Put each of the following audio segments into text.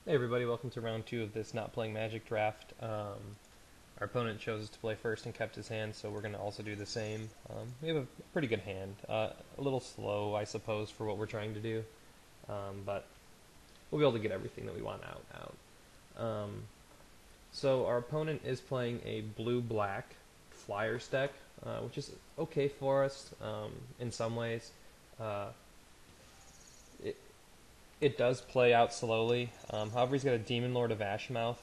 Hey everybody, welcome to round 2 of this not playing Magic draft. Our opponent chose to play first and kept his hand, so we're going to also do the same. We have a pretty good hand. A little slow, I suppose, for what we're trying to do, but we'll be able to get everything that we want out. So our opponent is playing a blue-black Flyers deck, which is okay for us in some ways. Uh, it, it does play out slowly. However, he's got a Demon Lord of Ashmouth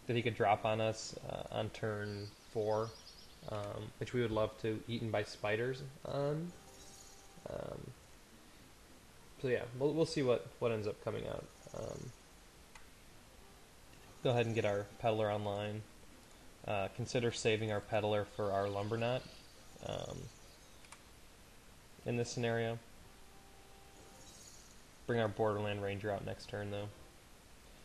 that he could drop on us on turn 4, which we would love to eaten by spiders on. Um, so yeah, we'll see what ends up coming out. Go ahead and get our peddler online. Consider saving our peddler for our lumberknot um, in this scenario. Bring our borderland ranger out next turn though.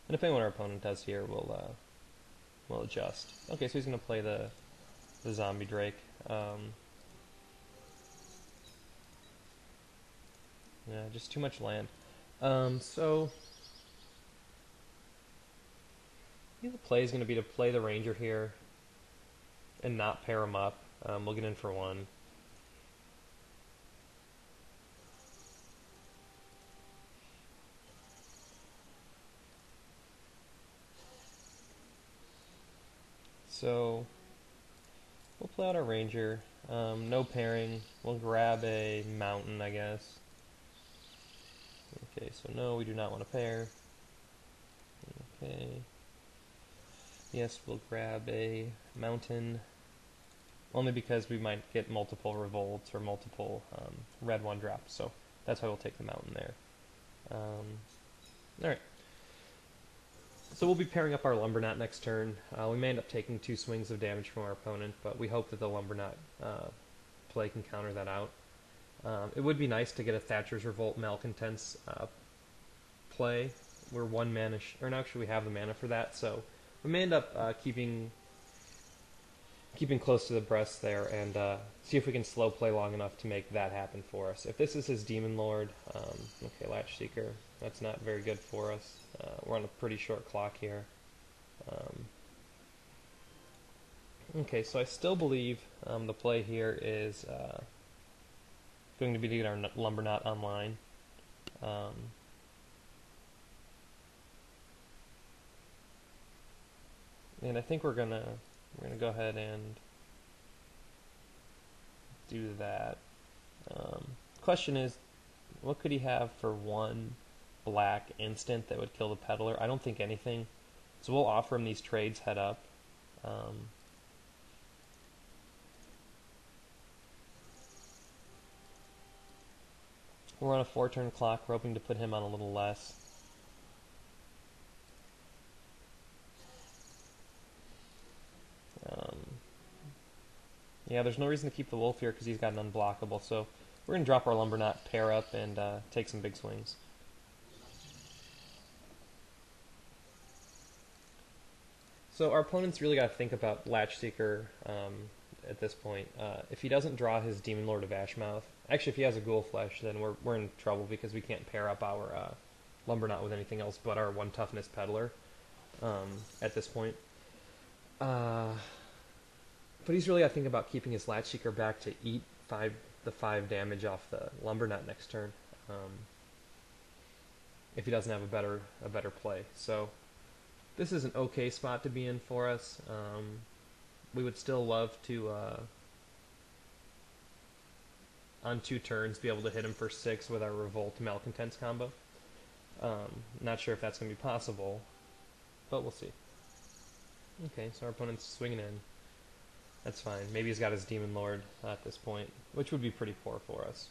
And depending on what our opponent does here, we'll adjust. Okay, so he's going to play the zombie drake. Yeah, just too much land. So I think the play is going to be to play the ranger here and not pair him up. We'll get in for one. So we'll play out our ranger. No pairing. We'll grab a mountain, I guess. Okay, so no, we do not want to pair. Okay. Yes, we'll grab a mountain. Only because we might get multiple revolts or multiple red one drops. So that's why we'll take the mountain there. Alright. So we'll be pairing up our lumberknot next turn. We may end up taking 2 swings of damage from our opponent, but we hope that the lumberknot play can counter that out. It would be nice to get a Thatcher's Revolt Malcontents play. We're 1 mana, or no, actually we have the mana for that, so we may end up keeping close to the breast there and see if we can slow play long enough to make that happen for us. If this is his Demon Lord, okay, Latch Seeker, that's not very good for us. We're on a pretty short clock here. Okay, so I still believe the play here is going to be to get our lumberknot online. And I think we're gonna go ahead and do that. Question is, what could he have for 1 black instant that would kill the peddler? I don't think anything. So we'll offer him these trades head up. We're on a 4-turn clock. We're hoping to put him on a little less. Yeah, there's no reason to keep the wolf here because he's got an unblockable. So we're going to drop our lumberknot, pair up, and take some big swings. So our opponent's really got to think about Latch Seeker at this point. If he doesn't draw his Demon Lord of Ashmouth, actually if he has a Ghoul Flesh, then we're in trouble because we can't pair up our lumberknot with anything else but our 1 toughness peddler at this point. But he's really got to think about keeping his Latch Seeker back to eat the 5 damage off the lumberknot next turn. If he doesn't have a better play. So this is an okay spot to be in for us. We would still love to, on 2 turns, be able to hit him for 6 with our Revolt Malcontents combo. Not sure if that's going to be possible, but we'll see. Okay, so our opponent's swinging in. That's fine. Maybe he's got his Demon Lord at this point, which would be pretty poor for us.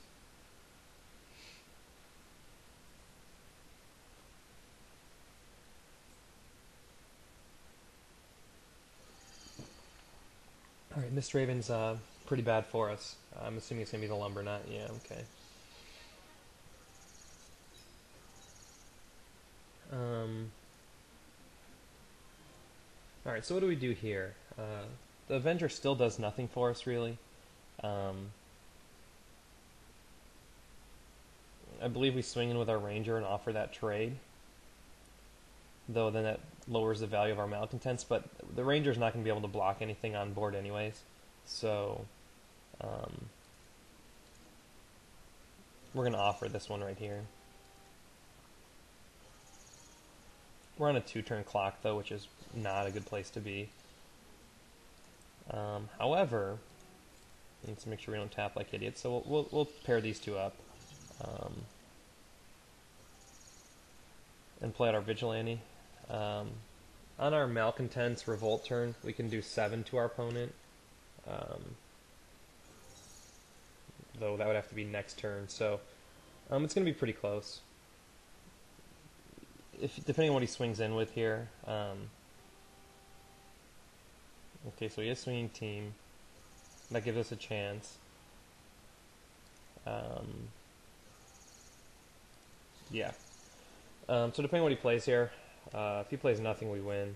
Alright, Mist Raven's pretty bad for us. I'm assuming it's going to be the lumberknot. Yeah, okay. Alright, so what do we do here? The Avenger still does nothing for us, really. I believe we swing in with our Ranger and offer that trade. though then that lowers the value of our malcontents, but the ranger's not going to be able to block anything on board anyways, so we're going to offer this one right here. We're on a 2-turn clock though, which is not a good place to be. However, let's make sure we don't tap like idiots, so we'll pair these two up and play out our Vigilante. On our Malcontents Revolt turn, we can do 7 to our opponent, though that would have to be next turn, so it's going to be pretty close. Depending on what he swings in with here. Okay, so he is swinging team. That gives us a chance. Yeah. So depending on what he plays here, if he plays nothing, we win.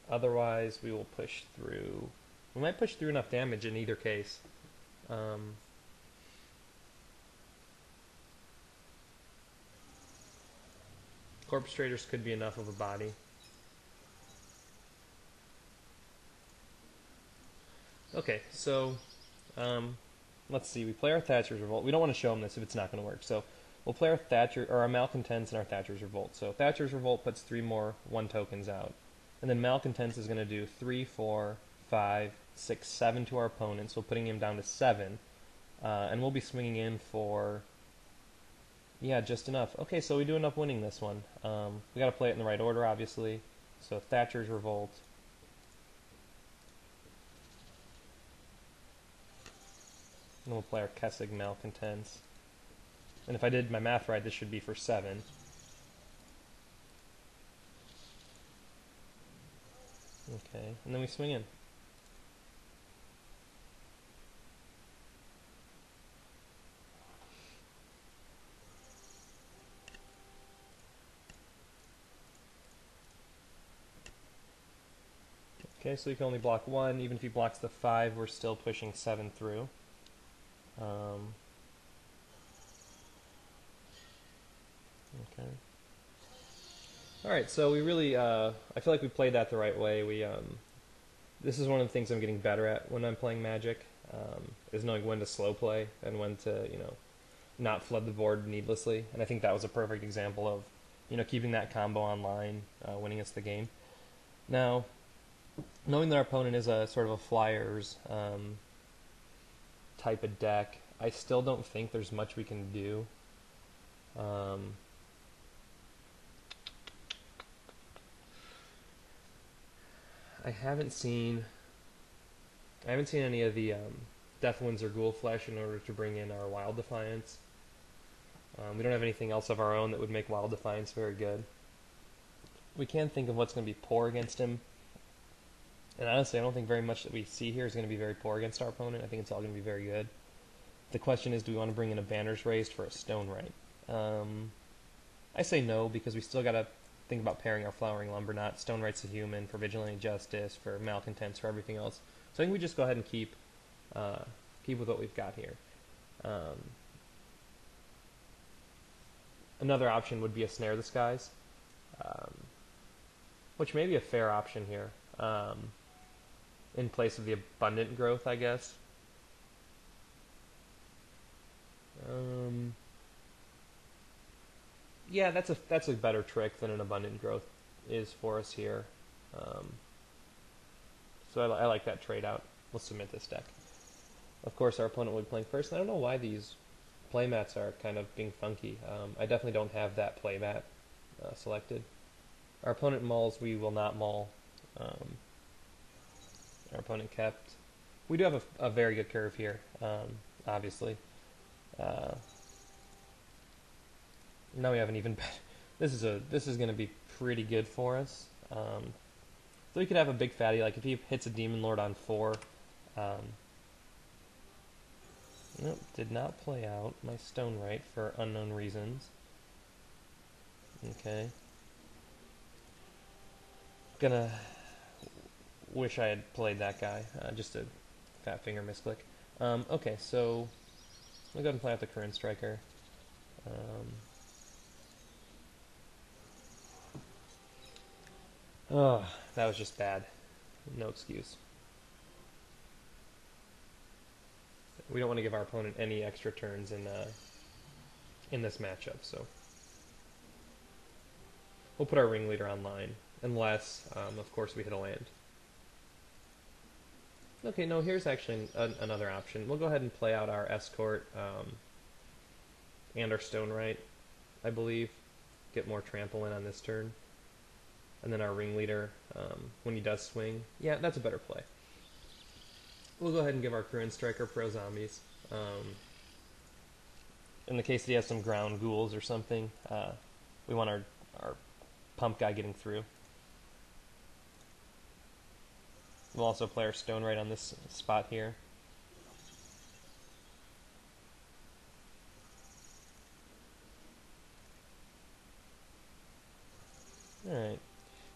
Otherwise, we will push through. We might push through enough damage in either case. Corpse Traders could be enough of a body. Okay, so let's see. We play our Thatcher's Revolt. We don't want to show him this if it's not going to work. So we'll play our our Malcontents and our Thatcher's Revolt. So Thatcher's Revolt puts 3 more 1 tokens out, and then Malcontents is going to do 3, 4, 5, 6, 7 to our opponent. So putting him down to 7, and we'll be swinging in for. Yeah, just enough. Okay, so we do end up winning this one. We got to play it in the right order, obviously. So Thatcher's Revolt. And we'll play our Kessig Malcontents. And if I did my math right, this should be for 7. Okay, and then we swing in. Okay, so he can only block 1. Even if he blocks the 5, we're still pushing 7 through. Okay. Alright, so we really, I feel like we played that the right way. This is one of the things I'm getting better at when I'm playing Magic, is knowing when to slow play and when to, not flood the board needlessly. And I think that was a perfect example of, keeping that combo online, winning us the game. Now, knowing that our opponent is a sort of a flyers type of deck, I still don't think there's much we can do. I haven't seen any of the Deathwinds or Ghoul Flesh in order to bring in our Wild Defiance. We don't have anything else of our own that would make Wild Defiance very good. We can think of what's going to be poor against him. And honestly, I don't think very much that we see here is going to be very poor against our opponent. I think it's all going to be very good. The question is, do we want to bring in a Banners Raised for a Stone Right? I say no, because we still got to think about pairing our Flowering Lumberknot, Stone Right's a Human, for Vigilante Justice, for Malcontents, for everything else. So I think we just go ahead and keep with what we've got here. Another option would be a Snare the Skies, which may be a fair option here. In place of the Abundant Growth, I guess. Yeah, that's a better trick than an Abundant Growth is for us here. So I like that trade out. We'll submit this deck. Of course, our opponent will be playing first. And I don't know why these playmats are kind of being funky. I definitely don't have that playmat selected. Our opponent mauls, we will not maul. Our opponent kept. We do have a very good curve here, obviously. Now we have an even better. This is going to be pretty good for us. So we could have a big fatty, like if he hits a Demon Lord on 4. Nope, did not play out my Stone Right for unknown reasons. Okay. Gonna wish I had played that guy. Just a fat finger misclick. Okay, so I'll go ahead and play out the Current Striker. Oh, that was just bad. No excuse. We don't want to give our opponent any extra turns in this matchup, so we'll put our ringleader online, unless, of course, we hit a land. Okay, no, here's actually another option. We'll go ahead and play out our escort and our stone right, I believe. Get more trample in on this turn. And then our ringleader, when he does swing. Yeah, that's a better play. We'll go ahead and give our Korean striker pro zombies. In the case that he has some ground ghouls or something, we want our pump guy getting through. We'll also play our stone right on this spot here. Alright.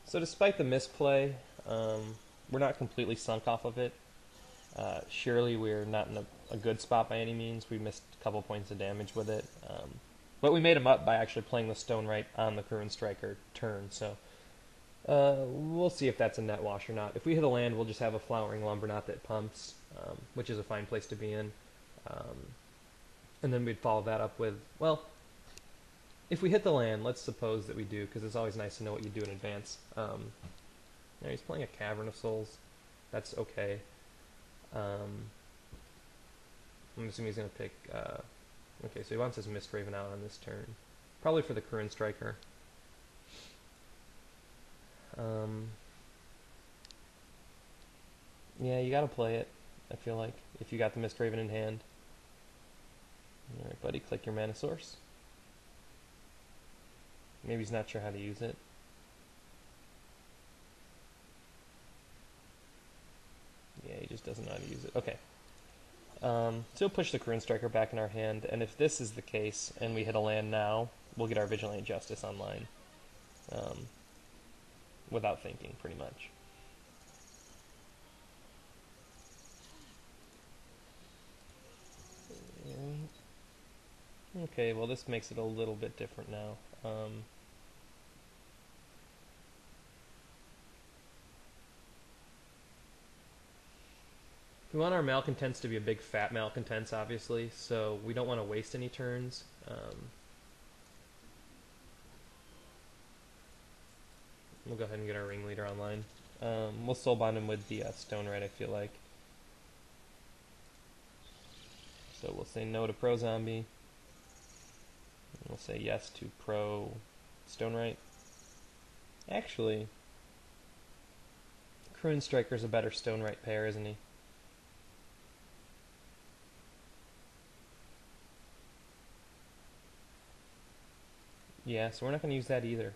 So despite the misplay, we're not completely sunk off of it. Surely we're not in a good spot by any means. We missed a couple points of damage with it. But we made him up by actually playing the stone right on the Korean striker turn, so we'll see if that's a net wash or not. If we hit a land, we'll just have a flowering lumber knot that pumps, which is a fine place to be in. And then we'd follow that up with, well, if we hit the land, let's suppose that we do, because it's always nice to know what you do in advance. Now he's playing a Cavern of Souls. That's okay. I'm assuming he's going to pick... okay, so he wants his Mist Raven out on this turn. Probably for the Korean striker. Yeah, you gotta play it, I feel like, if you got the Mist Raven in hand. Alright, buddy, click your mana source. Maybe he's not sure how to use it. Yeah, he just doesn't know how to use it. Okay. So he'll push the Korean striker back in our hand, and if this is the case, and we hit a land now, we'll get our Vigilante Justice online. Without thinking, pretty much. Okay, well this makes it a little bit different now. We want our malcontents to be a big fat malcontents, obviously, so we don't want to waste any turns. We'll go ahead and get our ringleader online. We'll soulbond him with the stone right, I feel like. So we'll say no to pro zombie. We'll say yes to pro stone right. Actually, Korean striker's a better stone right pair, isn't he? Yeah, so we're not going to use that either.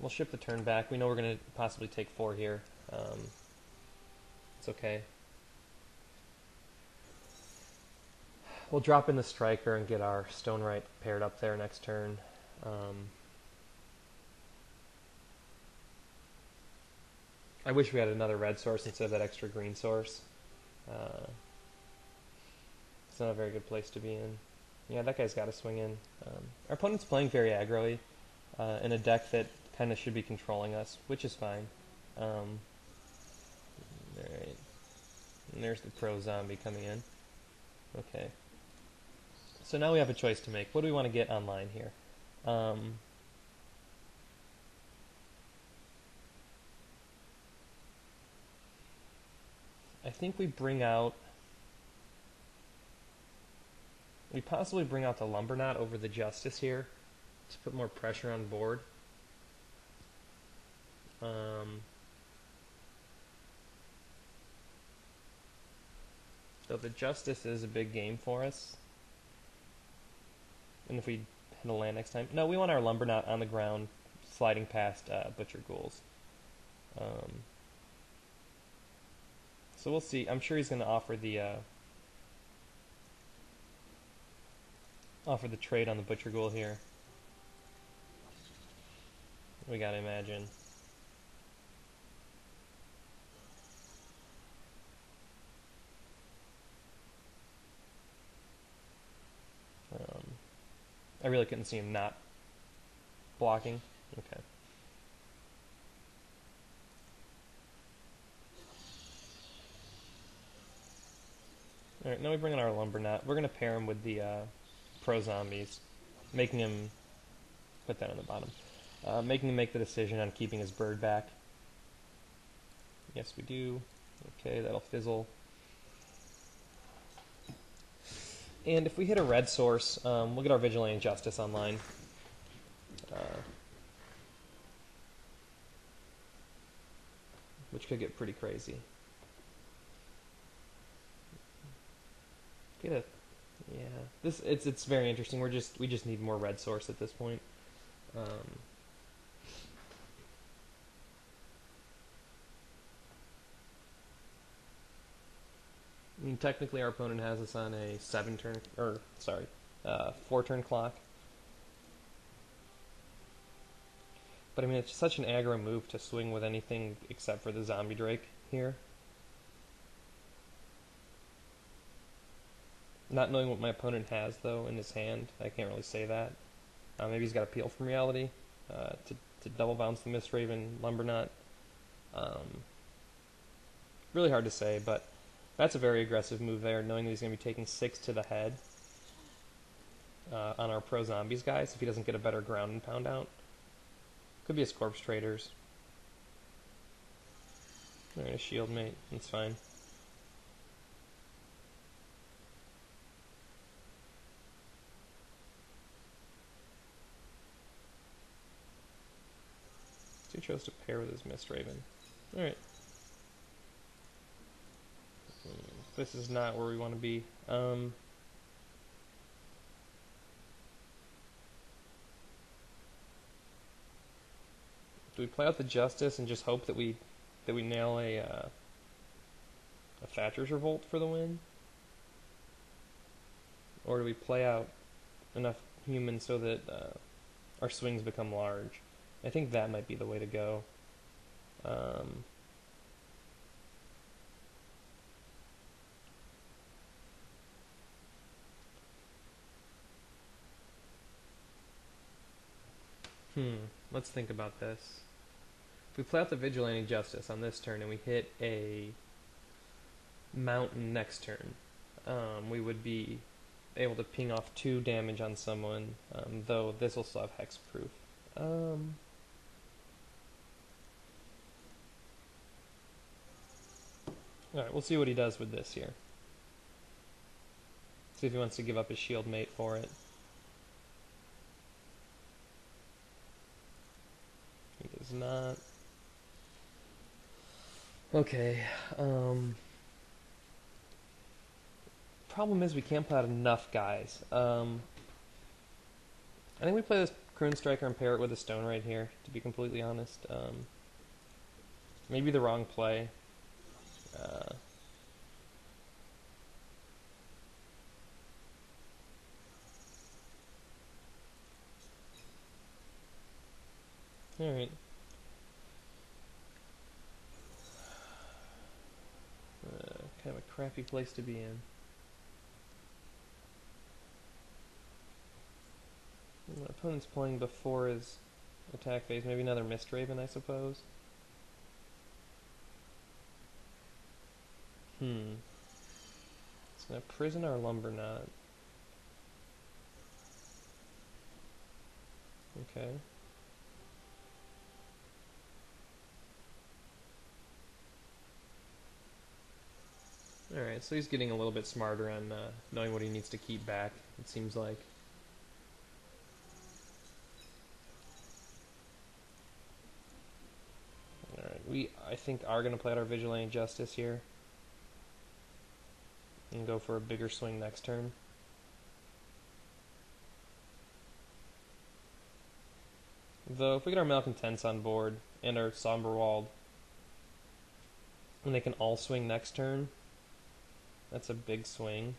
We'll ship the turn back. We know we're going to possibly take 4 here. It's okay. We'll drop in the striker and get our stone right paired up there next turn. I wish we had another red source instead of that extra green source. It's not a very good place to be in. Yeah, that guy's got to swing in. Our opponent's playing very aggro-y in a deck that kind of should be controlling us, which is fine. Alright. And there's the pro zombie coming in. Okay. So now we have a choice to make. What do we want to get online here? I think we bring out... We possibly bring out the lumber knot over the justice here to put more pressure on board. So the justice is a big game for us. And if we hit a land next time... No, we want our lumber knot on the ground, sliding past butcher ghouls. So we'll see. I'm sure he's going to offer the trade on the butcher ghoul here. We gotta imagine. I really couldn't see him not blocking. Okay. Alright, now we bring in our lumber knot. We're going to pair him with the pro zombies, making him put that on the bottom. Making him make the decision on keeping his bird back. Yes, we do. Okay, that'll fizzle. And if we hit a red source, we'll get our Vigilante Justice online. Which could get pretty crazy. Yeah, it's very interesting. We just need more red source at this point. I mean, technically our opponent has us on a 4-turn clock. But I mean, it's such an aggro move to swing with anything except for the Zombie Drake here. Not knowing what my opponent has, though, in his hand, I can't really say that. Maybe he's got a Peel from Reality to double bounce the Mistraven Lumber Knot. Really hard to say, but that's a very aggressive move there, knowing that he's going to be taking 6 to the head on our pro zombies guys if he doesn't get a better ground and pound out. Could be his corpse traders. Alright, a shield mate, that's fine. So he chose to pair with his Mistraven. Alright. This is not where we want to be. Do we play out the Justice and just hope that we nail a Thatcher's Revolt for the win? Or do we play out enough humans so that our swings become large? I think that might be the way to go. Let's think about this. If we play out the Vigilante Justice on this turn and we hit a Mountain next turn, we would be able to ping off 2 damage on someone, though this will still have hexproof. Alright, we'll see what he does with this here. See if he wants to give up his shield mate for it. He does not. Okay, problem is we can't play out enough guys. I think we play this Croon Striker and pair it with a Stone right here, to be completely honest. Maybe the wrong play. Alright. Kind of a crappy place to be in. My opponent's playing before his attack phase. Maybe another Mistraven, I suppose. It's going to prison our Lumber Knot. Okay. Alright, so he's getting a little bit smarter on knowing what he needs to keep back, it seems like. Alright, we, I think, are going to play out our Vigilante Justice here. And go for a bigger swing next turn. Though, if we get our Malcontents on board, and our Somberwald, and they can all swing next turn, that's a big swing.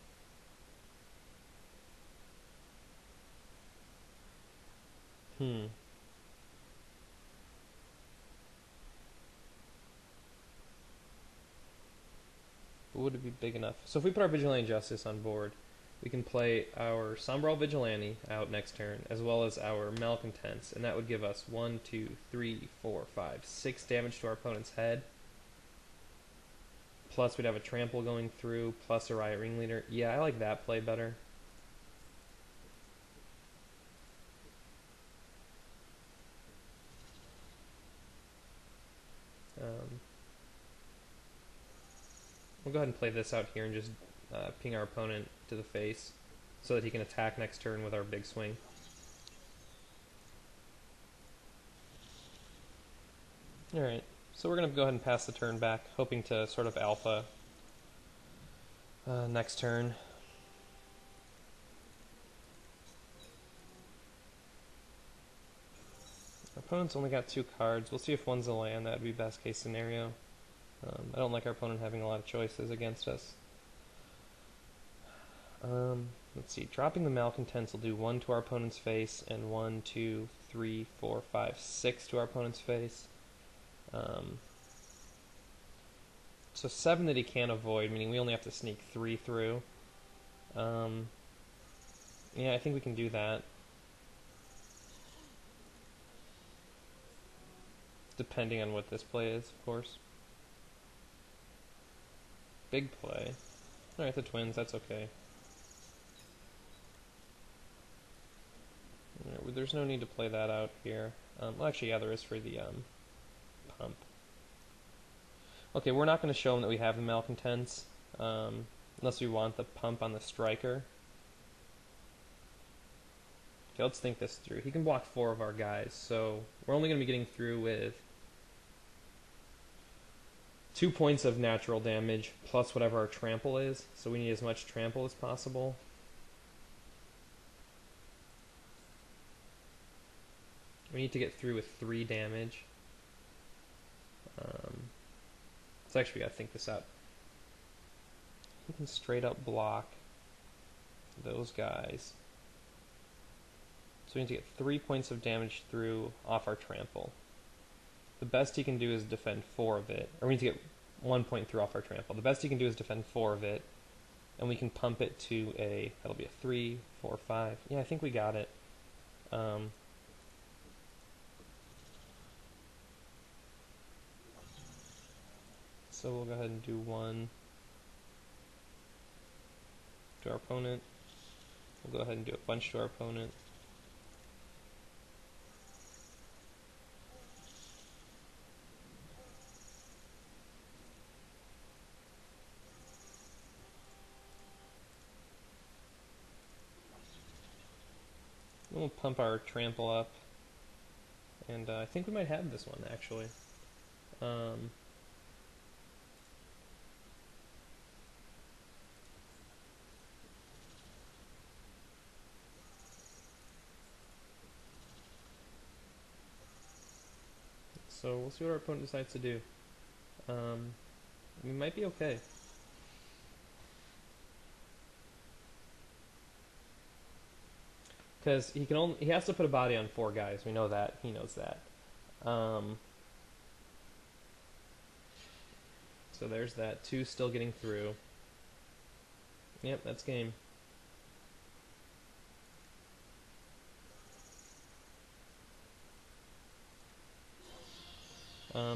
But would it be big enough? So if we put our Vigilante Justice on board, we can play our Sombral Vigilante out next turn, as well as our Malcontents, and that would give us 1, 2, 3, 4, 5, 6 damage to our opponent's head, plus we'd have a trample going through, plus a Riot Ringleader. Yeah, I like that play better. We'll go ahead and play this out here and just ping our opponent to the face so that he can attack next turn with our big swing. Alright, so we're going to go ahead and pass the turn back, hoping to sort of alpha next turn. Our opponent's only got 2 cards. We'll see if one's a land. That would be best case scenario. I don't like our opponent having a lot of choices against us. Let's see. Dropping the Malcontents will do 1 to our opponent's face and 1, 2, 3, 4, 5, 6 to our opponent's face. So 7 that he can't avoid, meaning we only have to sneak 3 through. Yeah, I think we can do that. Depending on what this play is, of course. Big play. Alright, the twins, that's okay. Right, there's no need to play that out here. Well, actually, yeah, there is for the pump. Okay, we're not going to show them that we have the Malcontents, unless we want the pump on the striker. Okay, let's think this through. He can block 4 of our guys, so we're only going to be getting through with 2 points of natural damage plus whatever our trample is, so we need as much trample as possible. We need to get through with 3 damage. So actually we gotta think this up. He can straight up block those guys. So we need to get 3 points of damage through off our trample. The best he can do is defend 4 of it. Or we need to get 1 point through off our trample. The best he can do is defend 4 of it. And we can pump it to a, that'll be a 3, 4, 5. Yeah, I think we got it. So we'll go ahead and do 1 to our opponent. We'll go ahead and do a bunch to our opponent. Then we'll pump our trample up. And I think we might have this one, actually. So we'll see what our opponent decides to do. We might be okay. Because he has to put a body on 4 guys. We know that. He knows that. So there's that. 2 still getting through. Yep, that's game.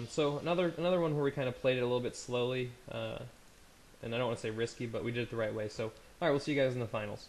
So another one where we kind of played it a little bit slowly, and I don't want to say risky, but we did it the right way. So, alright, we'll see you guys in the finals.